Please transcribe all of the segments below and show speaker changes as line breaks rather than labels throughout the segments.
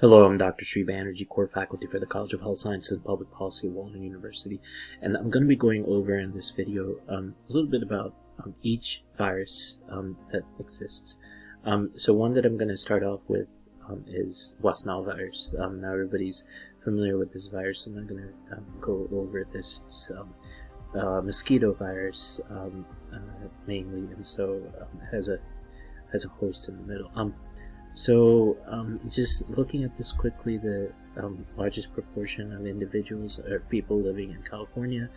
Hello, I'm Dr. Sri Banerjee, core faculty for the College of Health Sciences and Public Policy at Walden University, and I'm going to be going over in this video a little bit about each virus that exists. So one that I'm going to start off with is West Nile virus. Now everybody's familiar with this virus, so I'm not going to go over this. It's mosquito virus mainly, and so it has a host in the middle. Just looking at this quickly, the largest proportion of individuals are people living in California.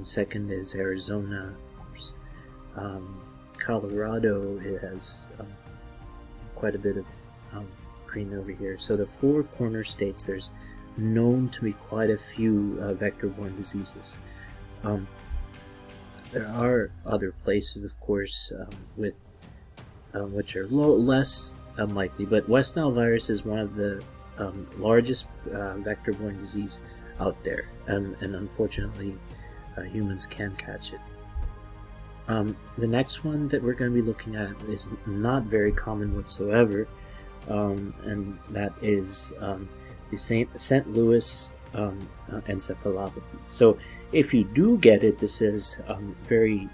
Second is Arizona, of course. Colorado, it has quite a bit of green over here. So the four corner states, there's known to be quite a few vector-borne diseases. There are other places, of course, with which are less unlikely, but West Nile virus is one of the largest vector-borne disease out there, and unfortunately humans can catch it. The next one that we're going to be looking at is not very common whatsoever, and that is the St. Louis encephalopathy. So if you do get it, this is very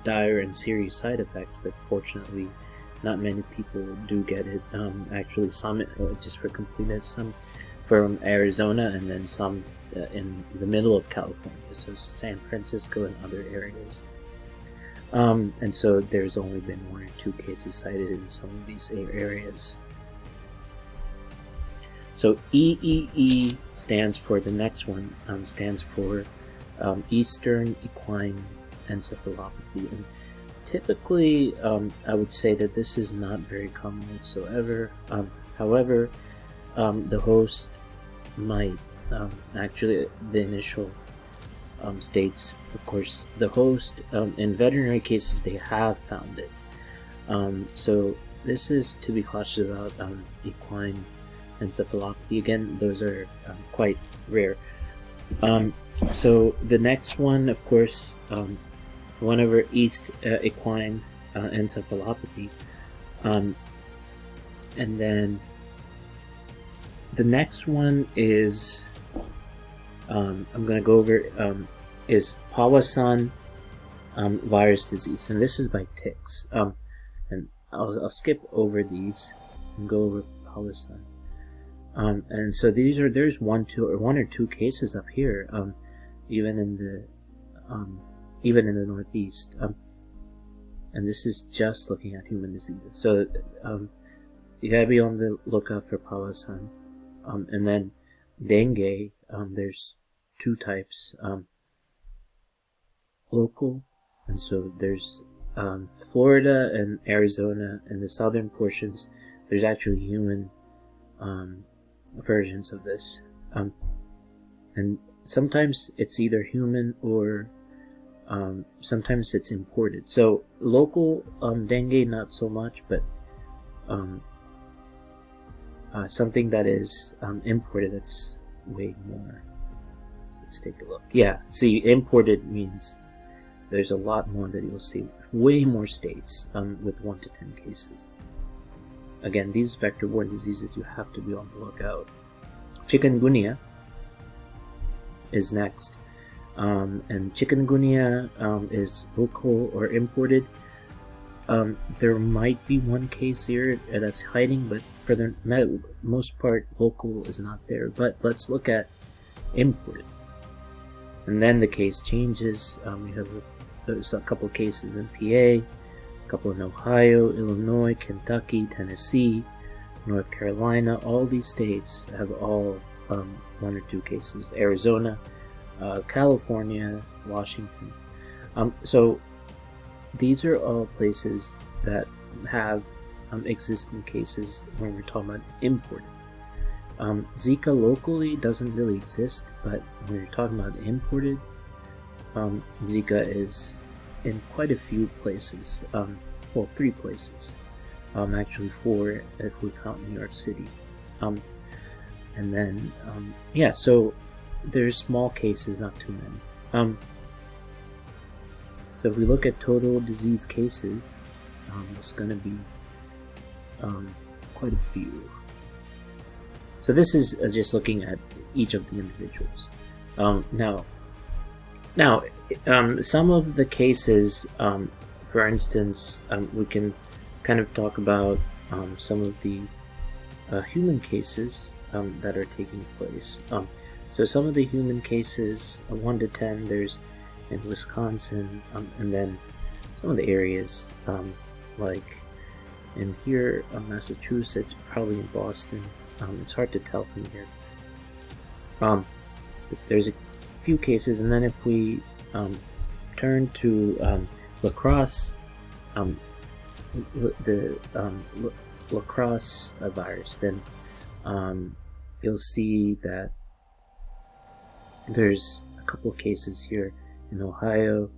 dire and serious side effects, but fortunately not many people do get it. Actually, some, just for completeness, some from Arizona, and then some in the middle of California, so San Francisco and other areas. And so there's only been 1 or 2 cases cited in some of these areas. So EEE stands for the next one, stands for Eastern Equine Encephalopathy. And typically, I would say that this is not very common whatsoever. However, the host might, actually, the initial states, of course, the host, in veterinary cases, they have found it. So this is to be cautious about equine encephalopathy. Again, those are quite rare. So the next one, of course, one over East Equine Encephalopathy, and then the next one is I'm going to go over is Powassan virus disease, and this is by ticks. And I'll skip over these and go over Powassan. And so there's one or two cases up here, even in the Northeast, and this is just looking at human diseases. So you gotta be on the lookout for Powassan, and then dengue. There's 2 types: local, and so there's Florida and Arizona. In the southern portions, there's actually human versions of this, and sometimes it's either human or sometimes it's imported. So local dengue, not so much, but something that is imported, that's way more. So let's take a look. Yeah, see, imported means there's a lot more that you'll see. Way more states with 1 to 10 cases. Again, these vector-borne diseases, you have to be on the lookout. Chikungunya is next. And chikungunya is local or imported. There might be 1 case here that's hiding, but for the most part, local is not there. But let's look at imported. And then the case changes. There's a couple cases in PA, a couple in Ohio, Illinois, Kentucky, Tennessee, North Carolina. All these states have all 1 or 2 cases. Arizona, California, Washington. So these are all places that have existing cases when we're talking about imported. Zika locally doesn't really exist, but when you're talking about imported, Zika is in quite a few places. Well, 3 places. Actually 4 if we count New York City. And then, yeah, so there's small cases, not too many. So if we look at total disease cases, it's going to be quite a few. So this is just looking at each of the individuals. Now, some of the cases, for instance, we can kind of talk about some of the human cases that are taking place. So some of the human cases, 1 to 10, there's in Wisconsin, and then some of the areas like in here, Massachusetts, probably in Boston. It's hard to tell from here. There's a few cases, and then if we turn to La Crosse, the La Crosse virus, then you'll see that there's a couple of cases here in Ohio,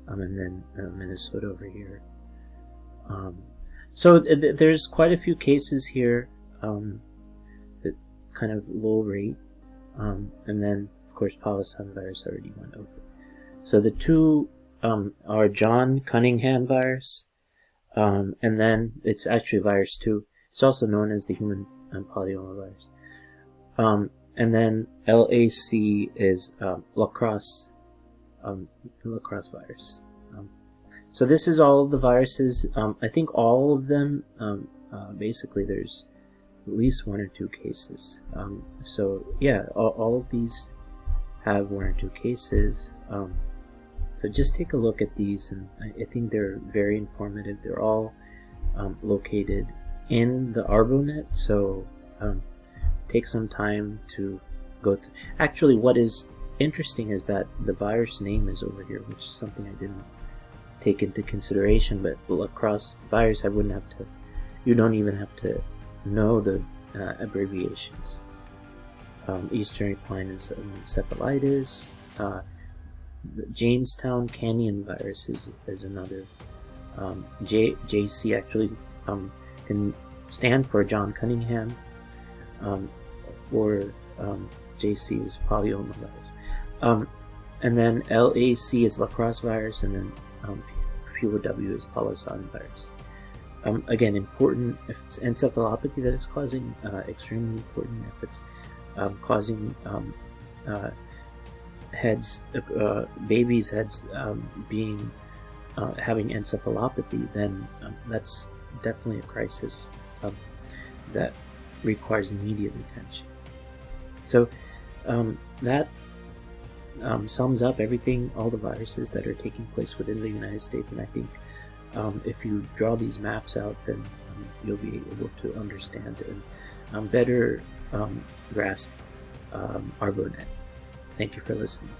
and then Minnesota over here. So there's quite a few cases here, at kind of low rate, and then of course Powassan virus already went over. So the two are John Cunningham virus, and then it's actually virus 2. It's also known as the human polyomavirus. And then LAC is La Crosse virus. So this is all of the viruses. I think all of them, basically there's at least 1 or 2 cases. So yeah, all of these have 1 or 2 cases. So just take a look at these, and I think they're very informative. They're all located in the Arbonet, so take some time to go through. Actually, what is interesting is that the virus name is over here, which is something I didn't take into consideration. But La Crosse virus, you don't even have to know the abbreviations. Eastern equine encephalitis. The Jamestown Canyon virus is another. JC actually can stand for John Cunningham, or JC is polyomavirus. And then LAC is La Crosse virus, and then POW is Powassan virus. Again, important if it's encephalopathy that it's causing, extremely important if it's causing heads, babies' heads having encephalopathy, then that's definitely a crisis that requires immediate attention. So that sums up everything, all the viruses that are taking place within the United States, and I think if you draw these maps out, then you'll be able to understand and better grasp Arbonet. Thank you for listening.